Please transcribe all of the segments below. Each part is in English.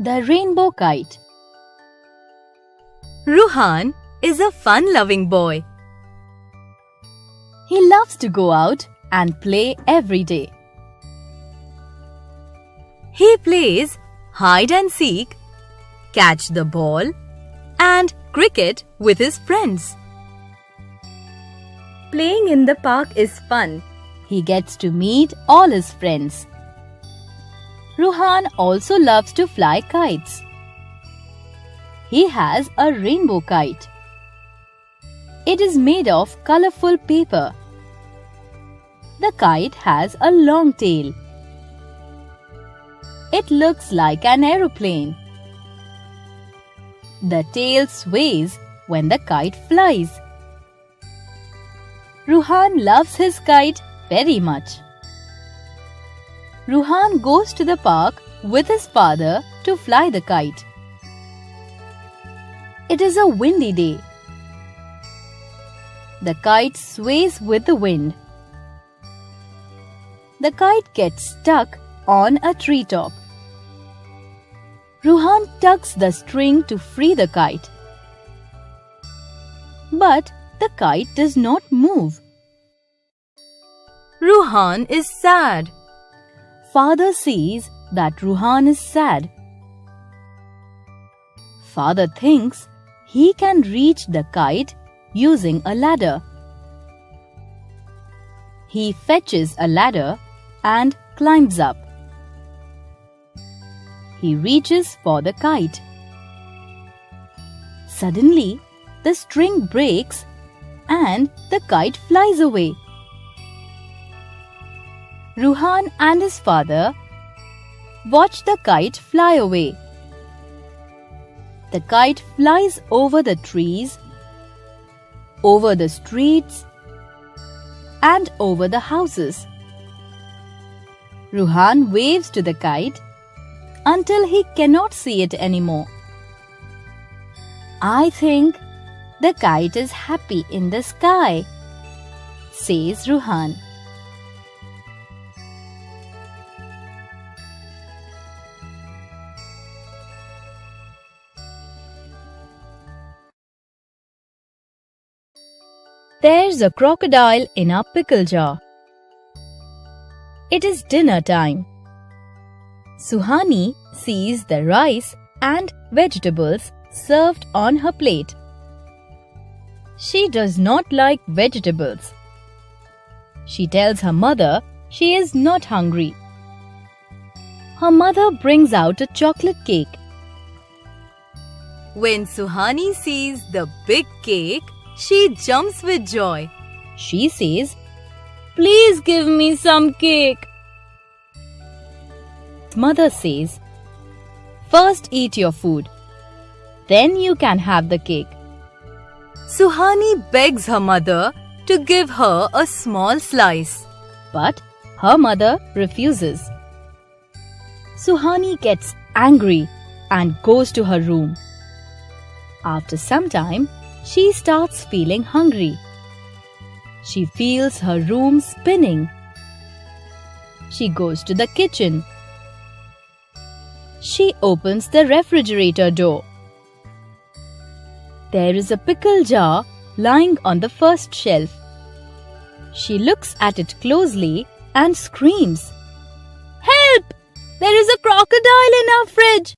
The Rainbow Kite. Ruhan is a fun-loving boy. He loves to go out and play every day. He plays hide and seek, catch the ball, and cricket with his friends. Playing in the park is fun. He gets to meet all his friends. Ruhan also loves to fly kites. He has a rainbow kite. It is made of colorful paper. The kite has a long tail. It looks like an aeroplane. The tail sways when the kite flies. Ruhan loves his kite very much. Ruhan goes to the park with his father to fly the kite. It is a windy day. The kite sways with the wind. The kite gets stuck on a treetop. Ruhan tugs the string to free the kite. But the kite does not move. Ruhan is sad. Father sees that Ruhan is sad. Father thinks he can reach the kite using a ladder. He fetches a ladder and climbs up. He reaches for the kite. Suddenly, the string breaks and the kite flies away. Ruhan and his father watch the kite fly away. The kite flies over the trees, over the streets, and over the houses. Ruhan waves to the kite until he cannot see it anymore. I think the kite is happy in the sky, says Ruhan. There's a crocodile in a pickle jar. It is dinner time. Suhani sees the rice and vegetables served on her plate. She does not like vegetables. She tells her mother she is not hungry. Her mother brings out a chocolate cake. When Suhani sees the big cake, she jumps with joy. She says, "Please give me some cake." Mother says, "First eat your food. Then you can have the cake." Suhani begs her mother to give her a small slice. But her mother refuses. Suhani gets angry and goes to her room. After some time, she starts feeling hungry. She feels her room spinning. She goes to the kitchen. She opens the refrigerator door. There is a pickle jar lying on the first shelf. She looks at it closely and screams, "Help! There is a crocodile in our fridge!"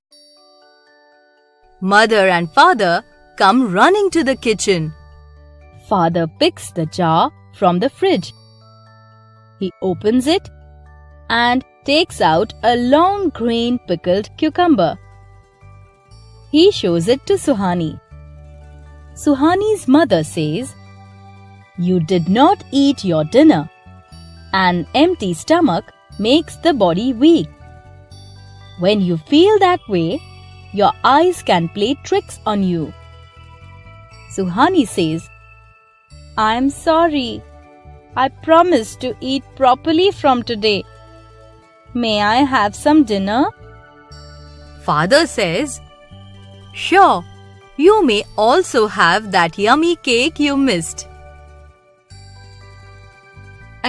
Mother and father come running to the kitchen. Father picks the jar from the fridge. He opens it and takes out a long green pickled cucumber. He shows it to Suhani. Suhani's mother says, "You did not eat your dinner. An empty stomach makes the body weak. When you feel that way, your eyes can play tricks on you." Suhani says, "I am sorry. I promise to eat properly from today. May I have some dinner?" Father says, "Sure, you may also have that yummy cake you missed."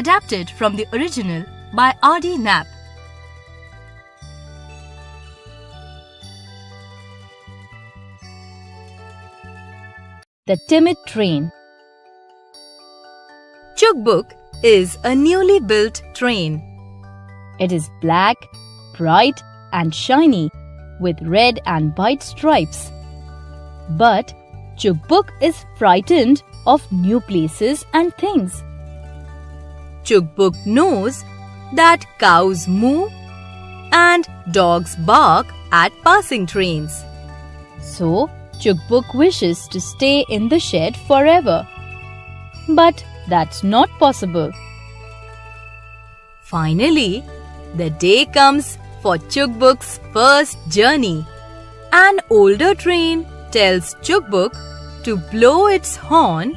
Adapted from the original by R.D. Knapp. The Timid Train. Chuk-Buk is a newly built train. It is black, bright and shiny with red and white stripes. But Chuk-Buk is frightened of new places and things. Chuk-Buk knows that cows moo and dogs bark at passing trains. So, Chuk-Buk wishes to stay in the shed forever. But that's not possible. Finally, the day comes for Chuk-Buk's first journey. An older train tells Chuk-Buk to blow its horn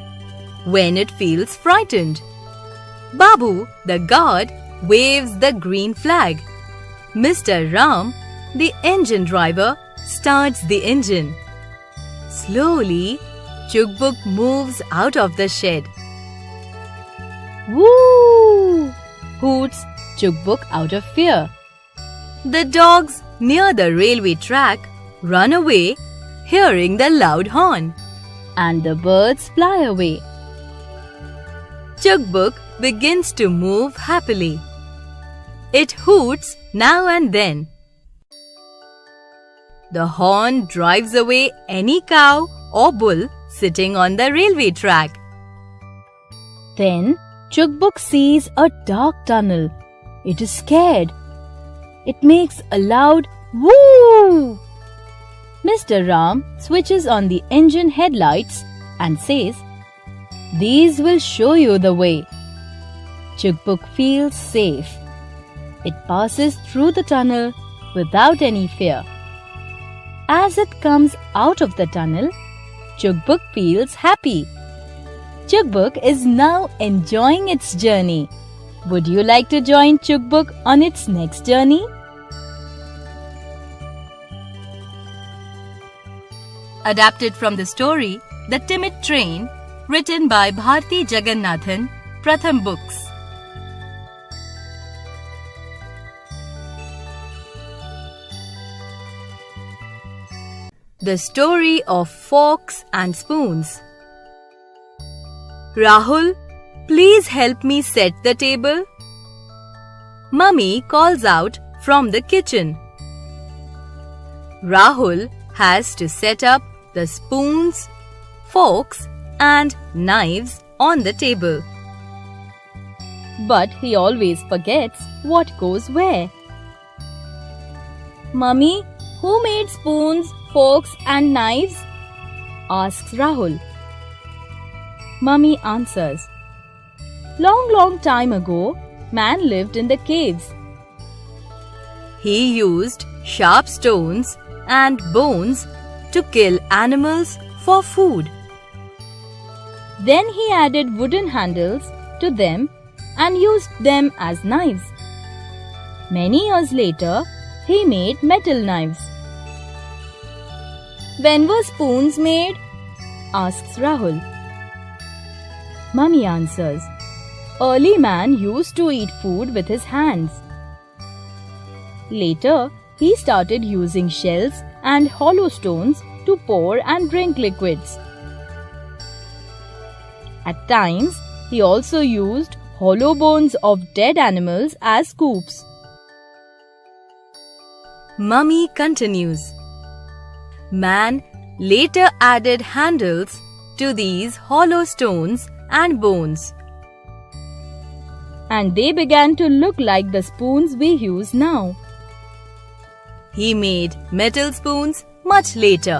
when it feels frightened. Babu, the guard, waves the green flag. Mr. Ram, the engine driver, starts the engine. Slowly, Chuk-Buk moves out of the shed. Woo! Hoots Chuk-Buk out of fear. The dogs near the railway track run away, hearing the loud horn. And the birds fly away. Chuk-Buk begins to move happily. It hoots now and then. The horn drives away any cow or bull sitting on the railway track. Then Chuk-Buk sees a dark tunnel. It is scared. It makes a loud woo! Mr. Ram switches on the engine headlights and says, "These will show you the way." Chuk-Buk feels safe. It passes through the tunnel without any fear. As it comes out of the tunnel, Chuk-Buk feels happy. Chuk-Buk is now enjoying its journey. Would you like to join Chuk-Buk on its next journey? Adapted from the story The Timid Train, written by Bharti Jagannathan, Pratham Books. The story of forks and spoons. Rahul, please help me set the table. Mummy calls out from the kitchen. Rahul has to set up the spoons, forks and knives on the table. But he always forgets what goes where. "Mummy, who made spoons, forks and knives?" asks Rahul. Mummy answers, Long time ago, man lived in the caves. He used sharp stones and bones to kill animals for food. Then he added wooden handles to them and used them as knives. Many years later, he made metal knives. "When were spoons made?" asks Rahul. Mummy answers, "Early man used to eat food with his hands. Later, he started using shells and hollow stones to pour and drink liquids. At times, he also used hollow bones of dead animals as scoops." Mummy continues. Man later added handles to these hollow stones and bones, and they began to look like the spoons we use now. He made metal spoons much later.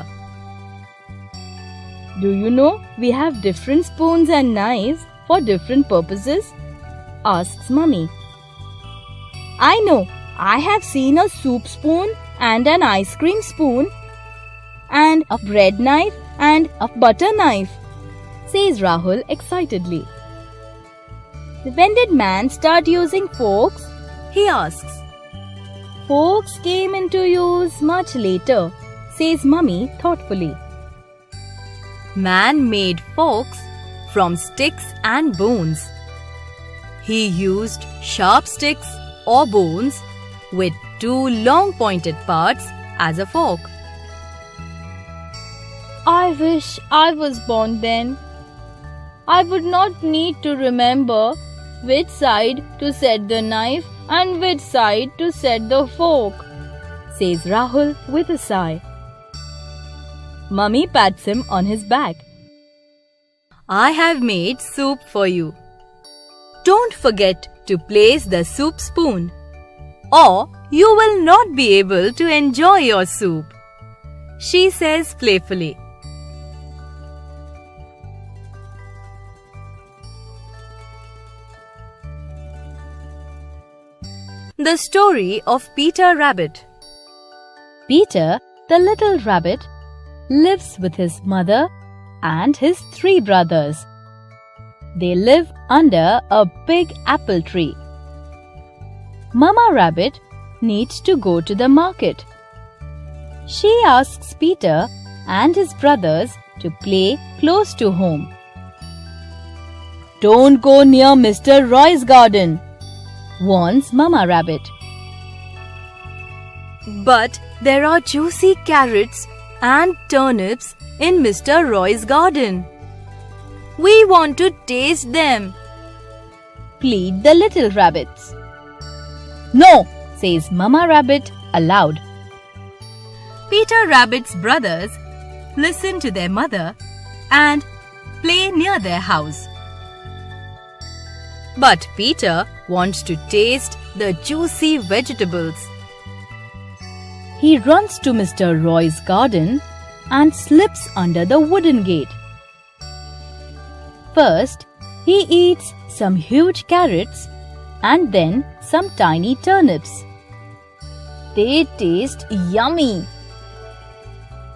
"Do you know we have different spoons and knives for different purposes?" asks Mummy. "I know. I have seen a soup spoon and an ice cream spoon and a bread knife and a butter knife," says Rahul excitedly. "When did man start using forks?" he asks. "Forks came into use much later," says Mummy thoughtfully. Man made forks from sticks and bones. He used sharp sticks or bones with two long pointed parts as a fork. "I I wish I was born then. I would not need to remember which side to set the knife and which side to set the fork, says Rahul with a sigh. Mummy pats him on his back. I have made soup for you. Don't forget to place the soup spoon, or you will not be able to enjoy your soup, she says playfully. The story of Peter Rabbit. Peter, the little rabbit, lives with his mother and his 3 brothers. They live under a big apple tree. Mama Rabbit needs to go to the market. She asks Peter and his brothers to play close to home. Don't go near Mr. Roy's garden, warns Mama Rabbit. But there are juicy carrots and turnips in Mr. Roy's garden. We want to taste them, plead the little rabbits. No, says Mama Rabbit aloud. Peter Rabbit's brothers listen to their mother and play near their house. But Peter wants to taste the juicy vegetables. He runs to Mr. Roy's garden and slips under the wooden gate. First, he eats some huge carrots and then some tiny turnips. They taste yummy.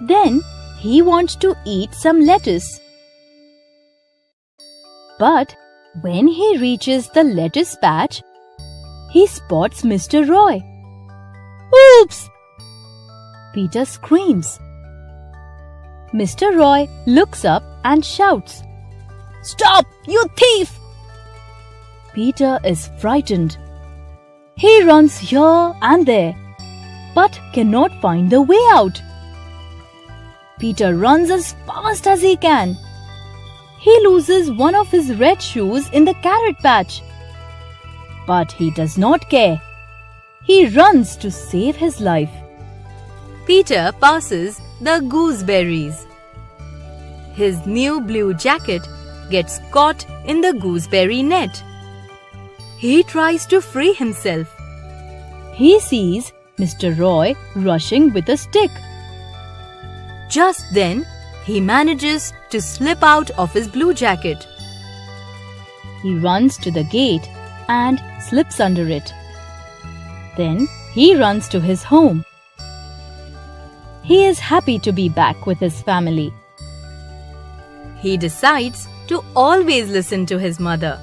Then he wants to eat some lettuce. But when he reaches the lettuce patch, he spots Mr. Roy. Oops! Peter screams. Mr. Roy looks up and shouts, Stop, you thief! Peter is frightened. He runs here and there, but cannot find the way out. Peter runs as fast as he can. He loses one of his red shoes in the carrot patch. But he does not care. He runs to save his life. Peter passes the gooseberries. His new blue jacket gets caught in the gooseberry net. He tries to free himself. He sees Mr. Roy rushing with a stick. Just then, he manages to slip out of his blue jacket. He runs to the gate and slips under it. Then he runs to his home. He is happy to be back with his family. He decides to always listen to his mother.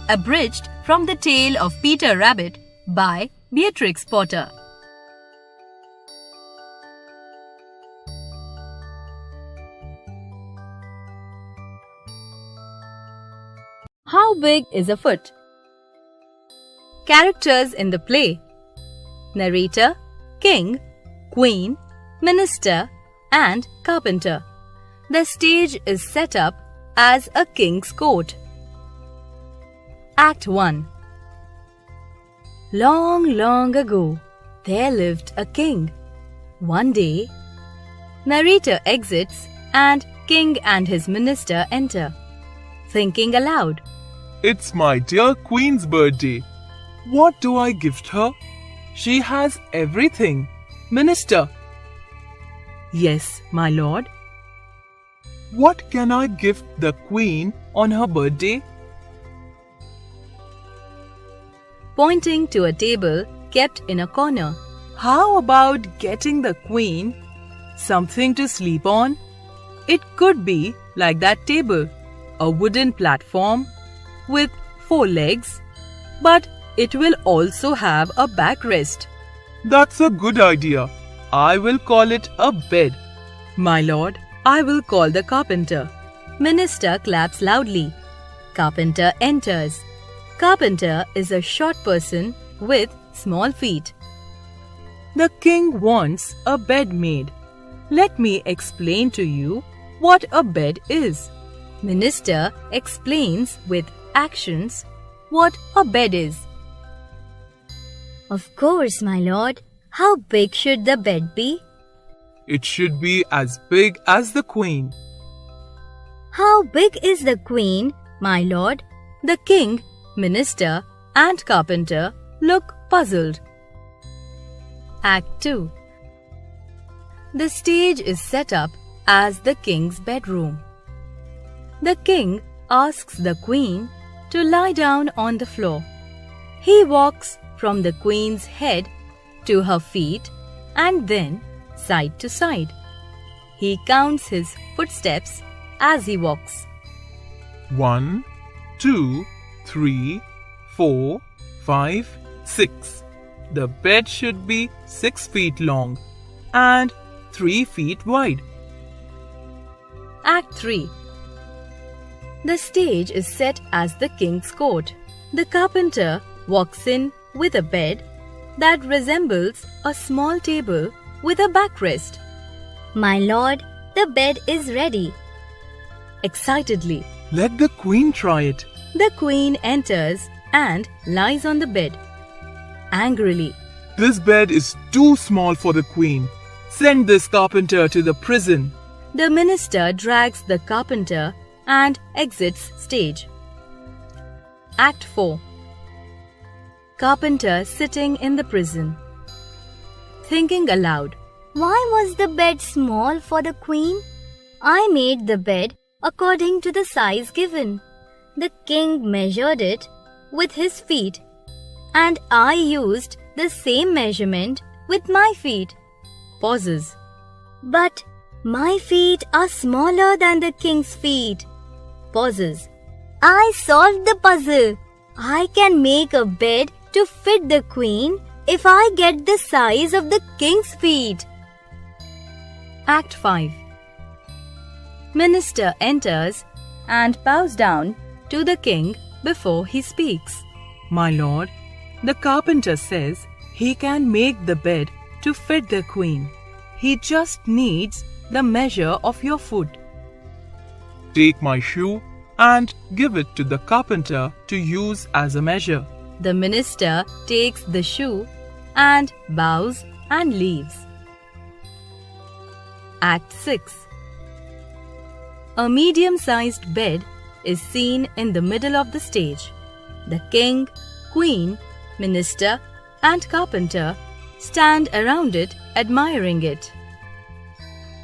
Abridged from The Tale of Peter Rabbit by Beatrix Potter. How big is a foot? Characters in the play: narrator, king, queen, minister, and carpenter. The stage is set up as a king's court. Act 1. Long, long ago, there lived a king. One day, narrator exits and king and his minister enter, thinking aloud. It's my dear queen's birthday. What do I gift her? She has everything. Minister. Yes, my lord. What can I gift the queen on her birthday? Pointing to a table kept in a corner. How about getting the queen something to sleep on? It could be like that table, a wooden platform with 4 legs, but it will also have a backrest. That's a good idea. I will call it a bed. My lord, I will call the carpenter. Minister claps loudly. Carpenter enters. Carpenter is a short person with small feet. The king wants a bed made. Let me explain to you what a bed is. Minister explains with actions what a bed is. Of course, my lord. How big should the bed be? It should be as big as the queen. How big is the queen, my lord? The king, minister, and carpenter look puzzled. Act 2. The stage is set up as the king's bedroom. The king asks the queen to lie down on the floor. He walks from the queen's head to her feet and then side to side. He counts his footsteps as he walks. 1, 2, 3, 4, 5, 6. The bed should be 6 feet long and 3 feet wide. Act 3. The stage is set as the king's court. The carpenter walks in with a bed that resembles a small table with a backrest. My lord, the bed is ready. Excitedly, Let the queen try it. the queen enters and lies on the bed. Angrily, This bed is too small for the queen. Send this carpenter to the prison. the minister drags the carpenter and exits stage. Act 4. Carpenter sitting in the prison. Thinking aloud, Why was the bed small for the queen? I made the bed according to the size given. The king measured it with his feet, and I used the same measurement with my feet. pauses. But my feet are smaller than the king's feet. Pauses. I solved the puzzle. I can make a bed to fit the queen if I get the size of the king's feet. Act 5. Minister enters and bows down to the king before he speaks. My lord, the carpenter says he can make the bed to fit the queen. He just needs the measure of your foot. Take my shoe and give it to the carpenter to use as a measure. The minister takes the shoe and bows and leaves. Act 6. A medium-sized bed is seen in the middle of the stage. The king, queen, minister, and carpenter stand around it admiring it.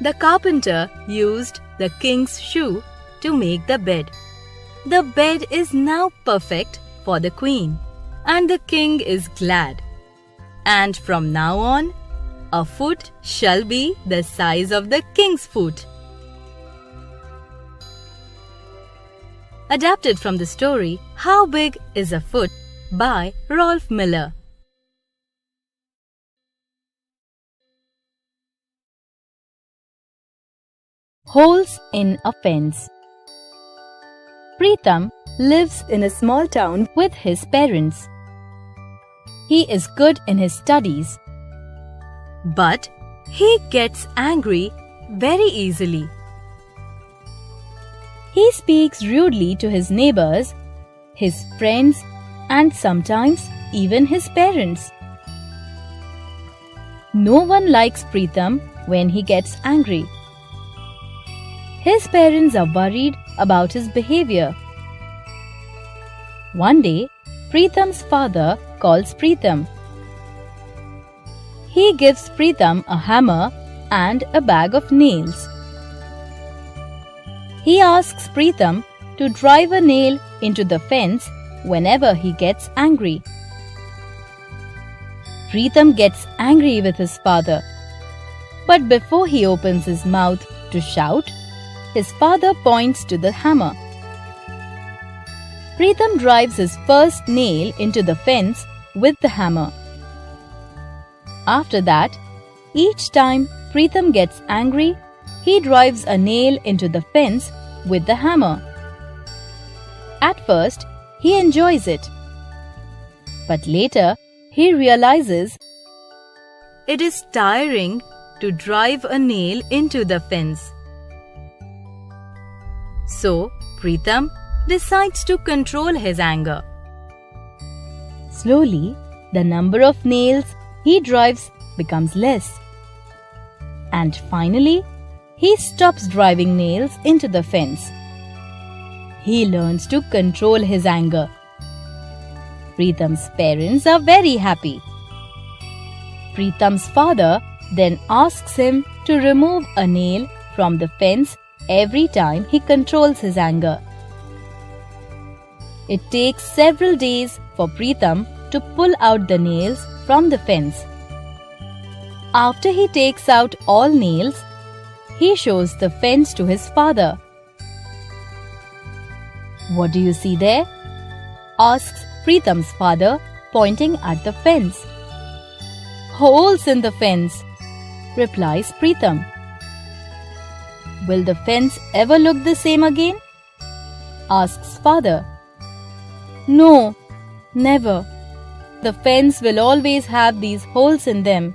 The carpenter used the king's shoe to make the bed. The bed is now perfect for the queen, and the king is glad. And from now on, a foot shall be the size of the king's foot. Adapted from the story How Big is a Foot by Rolf Miller. Holes in a fence. Pritham lives in a small town with his parents. He is good in his studies. But he gets angry very easily. He speaks rudely to his neighbors, his friends, and sometimes even his parents. No one likes Pritham when he gets angry. His parents are worried about his behavior. One day, Pritham's father calls Pritham. He gives Pritham a hammer and a bag of nails. He asks Pritham to drive a nail into the fence whenever he gets angry. Pritham gets angry with his father. But before he opens his mouth to shout, his father points to the hammer. Pritham drives his first nail into the fence with the hammer. After that, each time Pritham gets angry, he drives a nail into the fence with the hammer. At first, he enjoys it. But later, he realizes it is tiring to drive a nail into the fence. So, Pritam decides to control his anger. Slowly, the number of nails he drives becomes less. And finally, he stops driving nails into the fence. He learns to control his anger. Pritam's parents are very happy. Pritam's father then asks him to remove a nail from the fence every time he controls his anger. It takes several days for Pritam to pull out the nails from the fence. After he takes out all nails, he shows the fence to his father. "What do you see there?" asks Pritam's father, pointing at the fence. "Holes in the fence," replies Pritam. "Will the fence ever look the same again?" asks father. "No, never. The fence will always have these holes in them,"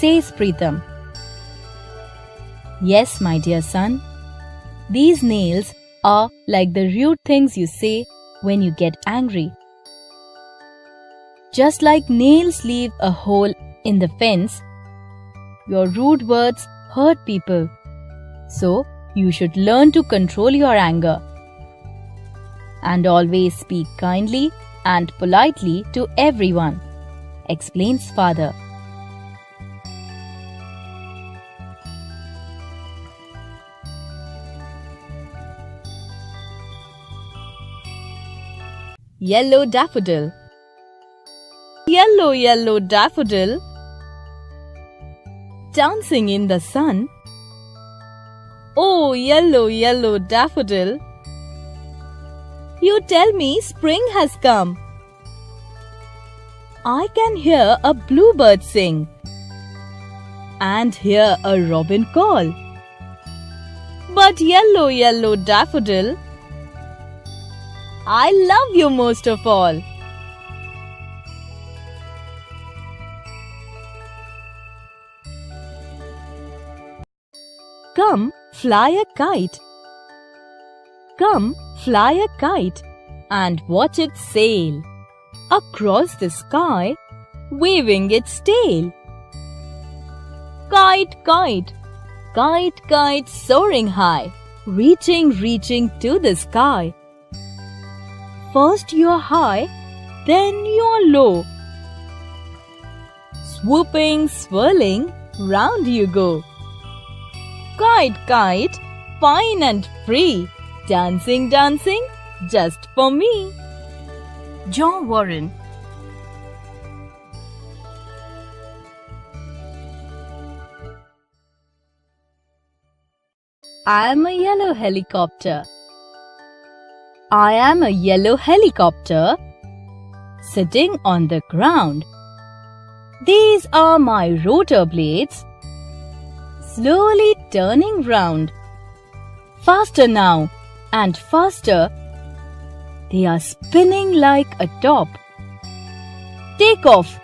says Pritam. "Yes, my dear son. These nails are like the rude things you say when you get angry. Just like nails leave a hole in the fence, your rude words hurt people. So, you should learn to control your anger. And always speak kindly and politely to everyone," explains father. Yellow daffodil. Yellow, yellow daffodil, dancing in the sun. Oh, yellow, yellow daffodil, you tell me spring has come. I can hear a bluebird sing and hear a robin call. But yellow, yellow daffodil, I love you most of all. Come, fly a kite. Come, fly a kite and watch it sail across the sky, waving its tail. Kite, kite, kite, kite, soaring high, reaching, reaching to the sky. First you're high, then you're low. Swooping, swirling, round you go. Kite, kite, fine and free, dancing, dancing, just for me. John Warren. I am a yellow helicopter. I am a yellow helicopter sitting on the ground. These are my rotor blades, slowly turning round. Faster now and faster, they are spinning like a top. Take off,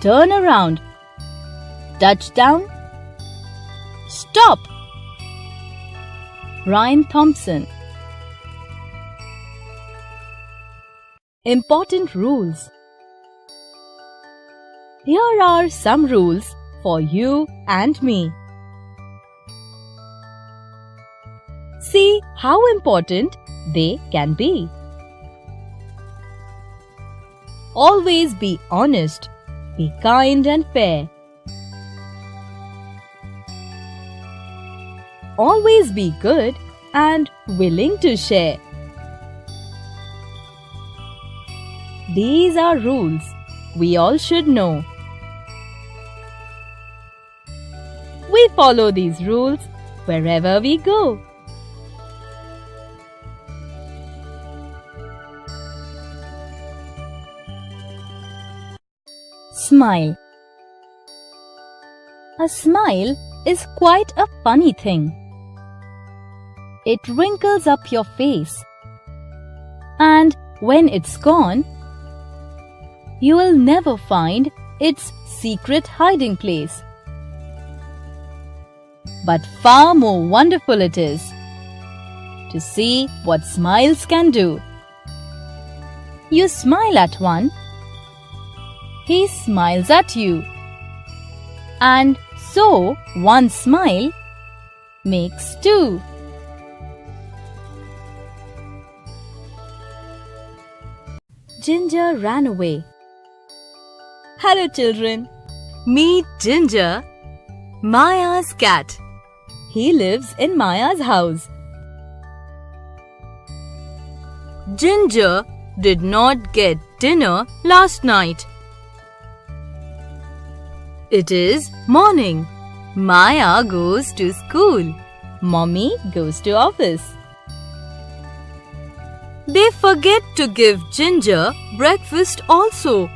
turn around, touchdown, stop. Brian Thompson. Important rules. Here are some rules for you and me. See how important they can be. Always be honest, be kind and fair. Always be good and willing to share. These are rules we all should know. We follow these rules wherever we go. Smile. A smile is quite a funny thing. It wrinkles up your face, and when it's gone, you will never find its secret hiding place. But far more wonderful it is to see what smiles can do. You smile at one, he smiles at you. And so one smile makes two. Ginger ran away. Hello children, meet Ginger, Maya's cat. He lives in Maya's house. Ginger did not get dinner last night. It is morning. Maya goes to school. Mommy goes to office. They forget to give Ginger breakfast also.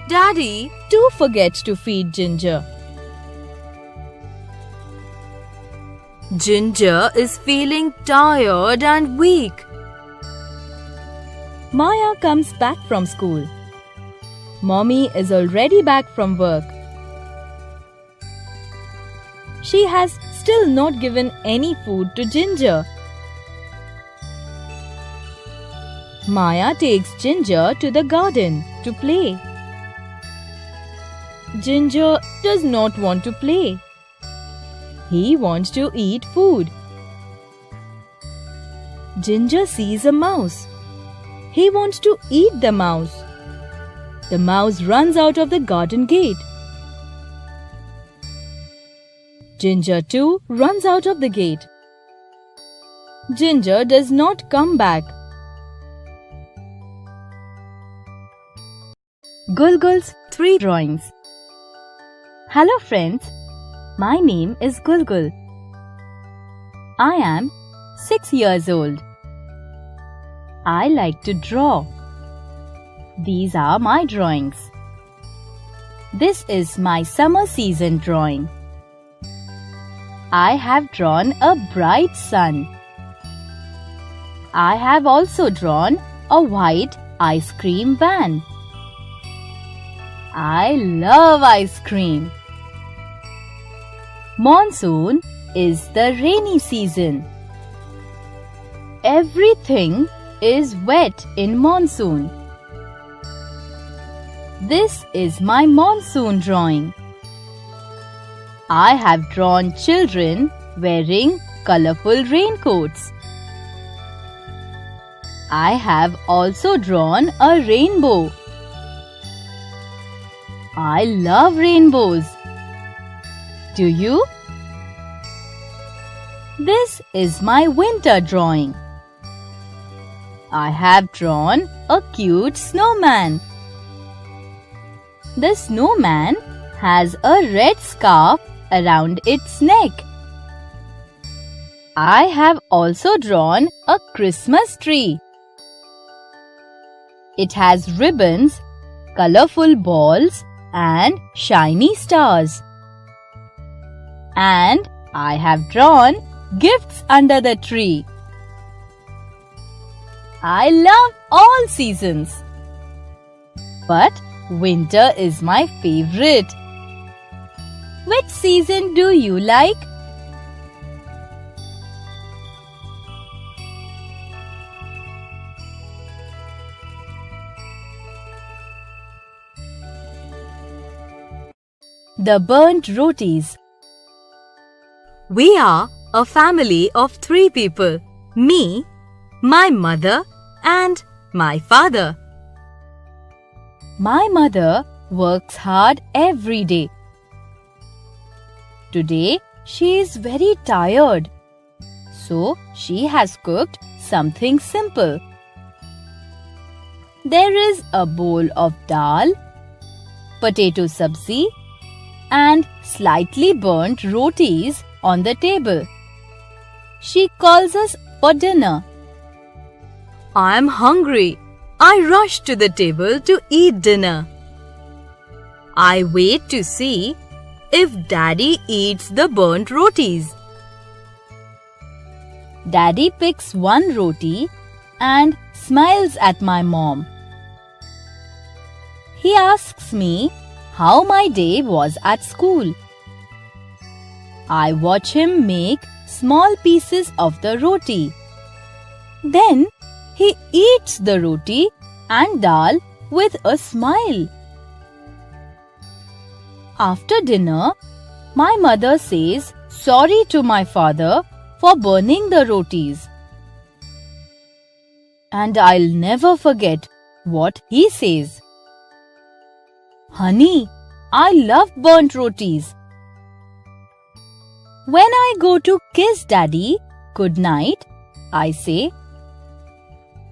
Daddy too forgets to feed Ginger. Ginger is feeling tired and weak. Maya comes back from school. Mommy is already back from work. She has still not given any food to Ginger. Maya takes Ginger to the garden to play. Ginger does not want to play. He wants to eat food. Ginger sees a mouse. He wants to eat the mouse. The mouse runs out of the garden gate. Ginger too runs out of the gate. Ginger does not come back. Gulgul's 3 drawings. Hello friends, my name is Gulgul. I am 6 years old. I like to draw. These are my drawings. This is my summer season drawing. I have drawn a bright sun. I have also drawn a white ice cream van. I love ice cream. Monsoon is the rainy season. Everything is wet in monsoon. This is my monsoon drawing. I have drawn children wearing colorful raincoats. I have also drawn a rainbow. I love rainbows. Do you? This is my winter drawing. I have drawn a cute snowman. The snowman has a red scarf around its neck. I have also drawn a Christmas tree. It has ribbons, colorful balls, and shiny stars. And I have drawn gifts under the tree. I love all seasons, but winter is my favorite. Which season do you like? The burnt rotis. We are a family of 3 people. Me, my mother and my father. My mother works hard every day. Today she is very tired, so she has cooked something simple. There is a bowl of dal, potato sabzi, and slightly burnt rotis on the table. She calls us for dinner. I am hungry. I rush to the table to eat dinner. I wait to see if Daddy eats the burnt rotis. Daddy picks one roti and smiles at my mom. he asks me how my day was at school. I watch him make small pieces of the roti. Then he eats the roti and dal with a smile. After dinner, my mother says sorry to my father for burning the rotis. And I'll never forget what he says. Honey, I love burnt rotis. When I go to kiss Daddy good night, I say,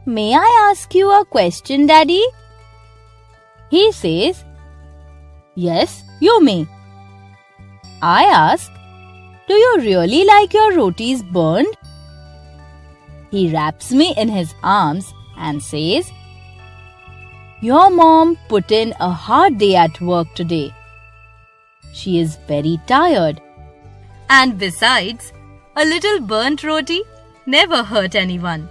May I ask you a question, Daddy? He says, Yes, you may. I ask, Do you really like your rotis burned? He wraps me in his arms and says, Your mom put in a hard day at work today. She is very tired. And besides, a little burnt roti never hurt anyone.